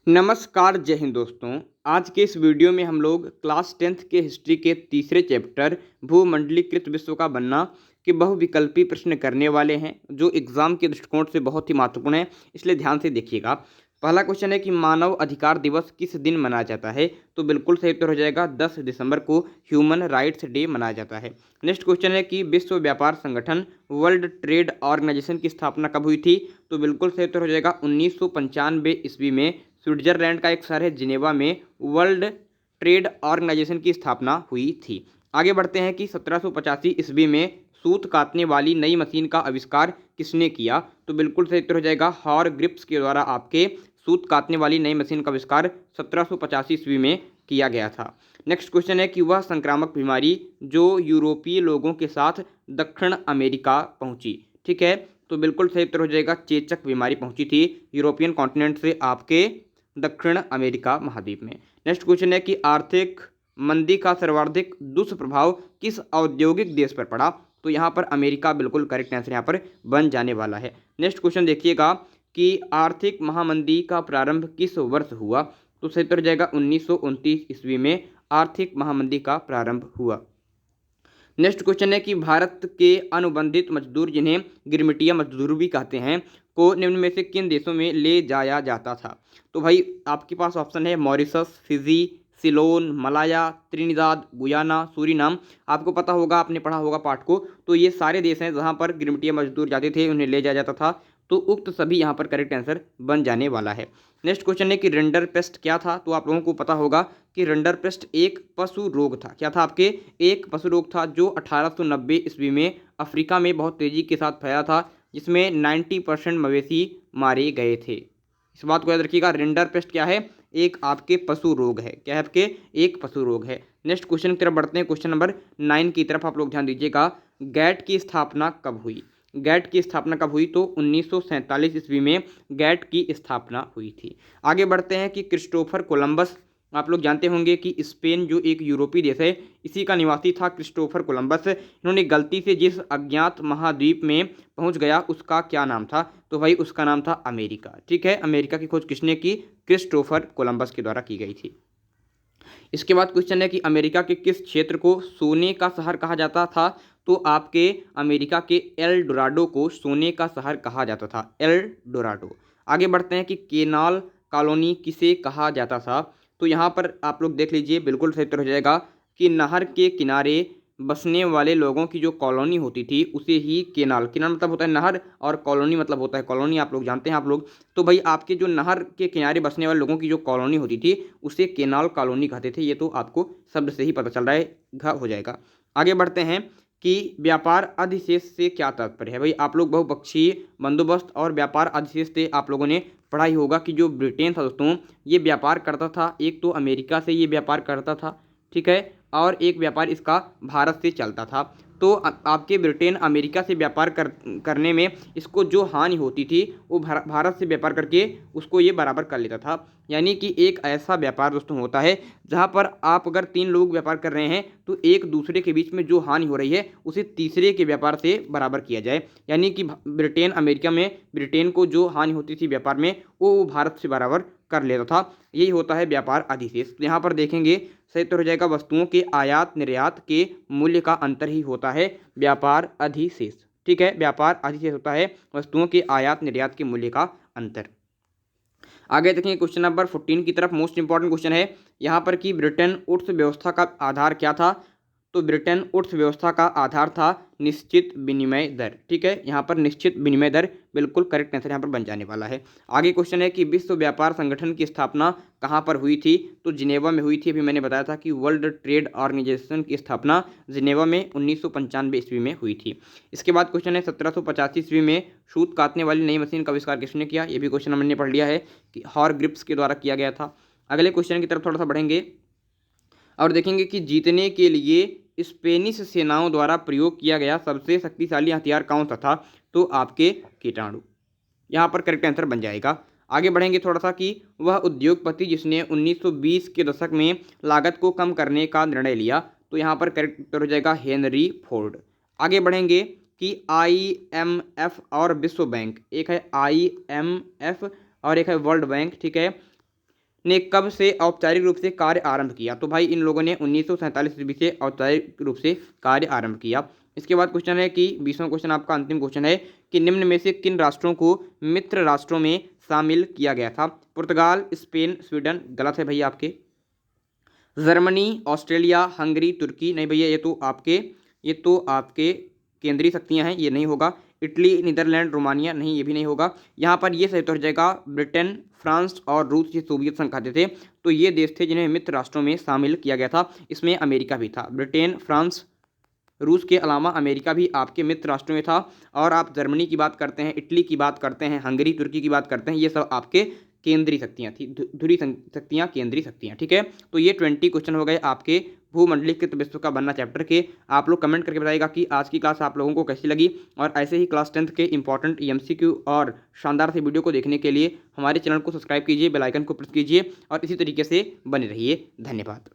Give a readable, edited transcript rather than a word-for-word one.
नमस्कार, जय हिंद दोस्तों। आज के इस वीडियो में हम लोग क्लास 10th के हिस्ट्री के तीसरे चैप्टर भूमंडलीकृत विश्व का बनना के बहुविकल्पी प्रश्न करने वाले हैं, जो एग्जाम के दृष्टिकोण से बहुत ही महत्वपूर्ण है, इसलिए ध्यान से देखिएगा। पहला क्वेश्चन है कि मानव अधिकार दिवस किस दिन मनाया जाता है? तो बिल्कुल सही उत्तर हो जाएगा 10 दिसंबर को ह्यूमन राइट्स डे मनाया जाता है। नेक्स्ट क्वेश्चन है कि विश्व व्यापार संगठन वर्ल्ड ट्रेड ऑर्गेनाइजेशन की स्थापना कब हुई थी? तो बिल्कुल सही उत्तर हो जाएगा 1995 ईस्वी में स्विट्जरलैंड का एक शहर है जिनेवा में वर्ल्ड ट्रेड ऑर्गेनाइजेशन की स्थापना हुई थी। आगे बढ़ते हैं कि 1785 ईस्वी में सूत काटने वाली नई मशीन का आविष्कार किसने किया? तो बिल्कुल सही उत्तर हो जाएगा हॉर ग्रिप्स के द्वारा आपके सूत काटने वाली नई मशीन का आविष्कार 1785 ईस्वी में किया गया था। नेक्स्ट क्वेश्चन है कि वह संक्रामक बीमारी जो यूरोपीय लोगों के साथ दक्षिण अमेरिका पहुंची, ठीक है, तो बिल्कुल सही उत्तर हो जाएगा चेचक बीमारी पहुंची थी यूरोपियन कॉन्टिनेंट से आपके दक्षिण अमेरिका महाद्वीप में। नेक्स्ट क्वेश्चन है कि आर्थिक मंदी का सर्वाधिक दुष्प्रभाव किस औद्योगिक देश पर पड़ा? तो यहाँ पर अमेरिका बिल्कुल करेक्ट आंसर यहाँ पर बन जाने वाला है। नेक्स्ट क्वेश्चन देखिएगा कि आर्थिक महामंदी का प्रारंभ किस वर्ष हुआ? तो सही उत्तर जाएगा 1929 ईस्वी में आर्थिक महामंदी का प्रारंभ हुआ। नेक्स्ट क्वेश्चन है कि भारत के अनुबंधित मजदूर, जिन्हें गिरमिटिया मजदूर भी कहते हैं, को निम्न में से किन देशों में ले जाया जाता था? तो भाई आपके पास ऑप्शन है Mauritius, Fiji, Ceylon, Malaya, Trinidad, Guyana, Suriname. आपको पता होगा, आपने पढ़ा होगा पाठ को, तो ये सारे देश हैं जहाँ पर गिरमिटिया मजदूर जाते थे, उन्हें ले जाया जाता था। तो उक्त सभी यहाँ पर करेक्ट आंसर बन जाने वाला है। नेक्स्ट क्वेश्चन है कि रिंडर पेस्ट क्या था? तो आप लोगों को पता होगा कि रिंडर पेस्ट एक पशु रोग था। क्या था आपके? एक पशु रोग था जो 1890 ईस्वी में अफ्रीका में बहुत तेजी के साथ फैला था, जिसमें 90% मवेशी मारे गए थे। इस बात को याद रखिएगा, रिंडर पेस्ट क्या है? एक आपके पशु रोग है। क्या है आपके? एक पशु रोग है। नेक्स्ट क्वेश्चन की तरफ बढ़ते हैं, क्वेश्चन नंबर 9 की तरफ आप लोग ध्यान दीजिएगा। गैट की स्थापना कब हुई? गैट की स्थापना कब हुई? तो 1947 ईस्वी में गैट की स्थापना हुई थी। आगे बढ़ते हैं कि क्रिस्टोफर कोलंबस, आप लोग जानते होंगे कि स्पेन जो एक यूरोपीय देश है, इसी का निवासी था क्रिस्टोफर कोलंबस। इन्होंने गलती से जिस अज्ञात महाद्वीप में पहुंच गया उसका क्या नाम था? तो भाई उसका नाम था अमेरिका। ठीक है, अमेरिका की खोज किसने की? क्रिस्टोफर कोलंबस के द्वारा की गई थी। इसके बाद क्वेश्चन है कि अमेरिका के किस क्षेत्र को सोने का शहर कहा जाता था? तो आपके अमेरिका के एल डोराडो को सोने का शहर कहा जाता था, एल डोराडो। आगे बढ़ते हैं कि केनाल कॉलोनी किसे कहा जाता था? तो यहाँ पर आप लोग देख लीजिए, बिल्कुल सही उत्तर हो जाएगा कि नहर के किनारे बसने वाले लोगों की जो कॉलोनी होती थी उसे ही केनाल, केनाल मतलब होता है नहर, और कॉलोनी मतलब होता है कॉलोनी, आप लोग जानते हैं आप लोग। तो भाई आपके जो नहर के किनारे बसने वाले लोगों की जो कॉलोनी होती थी उसे केनाल कॉलोनी कहते थे। ये तो आपको शब्द से ही पता चल रहा है, हो जाएगा। आगे बढ़ते हैं कि व्यापार अधिशेष से क्या तात्पर्य है? भाई आप लोग बहुपक्षीय बंदोबस्त और व्यापार अधिशेष से आप लोगों ने पढ़ा ही होगा कि जो ब्रिटेन था दोस्तों, ये व्यापार करता था, एक तो अमेरिका से ये व्यापार करता था, ठीक है, और एक व्यापार इसका भारत से चलता था। तो आपके ब्रिटेन अमेरिका से व्यापार करने में इसको जो हानि होती थी वो भारत से व्यापार करके उसको ये बराबर कर लेता था। यानी कि एक ऐसा व्यापार दोस्तों होता है जहाँ पर आप अगर 3 लोग व्यापार कर रहे हैं तो एक दूसरे के बीच में जो हानि हो रही है उसे तीसरे के व्यापार से बराबर किया जाए। यानी कि ब्रिटेन अमेरिका में ब्रिटेन को जो हानि होती थी व्यापार में वो भारत से बराबर कर लेता था। यही होता है व्यापार अधिशेष। यहाँ पर देखेंगे सही उत्तर हो जाएगा वस्तुओं के आयात निर्यात के मूल्य का अंतर ही होता है व्यापार अधिशेष। ठीक है, व्यापार अधिशेष होता है वस्तुओं के आयात निर्यात के मूल्य का अंतर। आगे देखेंगे क्वेश्चन नंबर 14 की तरफ, मोस्ट इंपॉर्टेंट क्वेश्चन है यहाँ पर कि ब्रिटेन वुड्स व्यवस्था का आधार क्या था? तो ब्रिटेन वुड्स व्यवस्था का आधार था निश्चित विनिमय दर। ठीक है, यहाँ पर निश्चित विनिमय दर बिल्कुल करेक्ट आंसर यहाँ पर बन जाने वाला है। आगे क्वेश्चन है कि विश्व व्यापार संगठन की स्थापना कहाँ पर हुई थी? तो जिनेवा में हुई थी। अभी मैंने बताया था कि वर्ल्ड ट्रेड ऑर्गेनाइजेशन की स्थापना जिनेवा में 1995 ईस्वी में हुई थी। इसके बाद क्वेश्चन है 1785 ईस्वी में सूत काटने वाली नई मशीन का आविष्कार किसने किया? ये भी क्वेश्चन हमने पढ़ लिया है कि हॉर ग्रिप्स के द्वारा किया गया था। अगले क्वेश्चन की तरफ थोड़ा सा बढ़ेंगे और देखेंगे कि जीतने के लिए स्पेनिश सेनाओं द्वारा प्रयोग किया गया सबसे शक्तिशाली हथियार कौन सा था? तो आपके कीटाणु। यहाँ पर करेक्ट आंसर बन जाएगा। आगे बढ़ेंगे थोड़ा सा कि वह उद्योगपति जिसने 1920 के दशक में लागत को कम करने का निर्णय लिया। तो यहाँ पर करेक्ट उत्तर हो जाएगा हेनरी फोर्ड। आगे बढ़ेंगे कि IMF और विश्व बैंक, एक है IMF और एक है वर्ल्ड बैंक, ठीक है, ने कब से औपचारिक रूप से कार्य आरंभ किया? तो भाई इन लोगों ने 1947 ईस्वी से औपचारिक रूप से कार्य आरंभ किया। इसके बाद क्वेश्चन है कि 20वां क्वेश्चन आपका अंतिम क्वेश्चन है कि निम्न में से किन राष्ट्रों को मित्र राष्ट्रों में शामिल किया गया था? पुर्तगाल, स्पेन, स्वीडन। गलत है भैया आपके। जर्मनी, ऑस्ट्रेलिया, हंगरी, तुर्की। नहीं भैया ये तो आपके केंद्रीय शक्तियां हैं, ये नहीं होगा। Italy, Netherland, Romania. नहीं, ये भी नहीं होगा। यहाँ पर ये सही उत्तर हो जाएगा ब्रिटेन, फ्रांस और रूस। ये सोवियत संघ कहते थे, तो ये देश थे जिन्हें मित्र राष्ट्रों में शामिल किया गया था। इसमें अमेरिका भी था। ब्रिटेन, फ्रांस, रूस के अलावा अमेरिका भी आपके मित्र राष्ट्रों में था। और आप जर्मनी की बात करते हैं, इटली की बात करते हैं, हंगरी, तुर्की की बात करते हैं, ये सब आपके केंद्रीय शक्तियाँ थी, ध्रुवीय शक्तियाँ, केंद्रीय शक्तियाँ। ठीक है, तो ये 20 क्वेश्चन हो गए आपके भूमंडलीकृत विश्व का बनना चैप्टर के। आप लोग कमेंट करके बताइएगा कि आज की क्लास आप लोगों को कैसी लगी। और ऐसे ही क्लास 10th के इंपॉर्टेंट MCQ और शानदार से वीडियो को देखने के लिए हमारे चैनल को सब्सक्राइब कीजिए, बेल आइकन को प्रेस कीजिए और इसी तरीके से बने रहिए। धन्यवाद।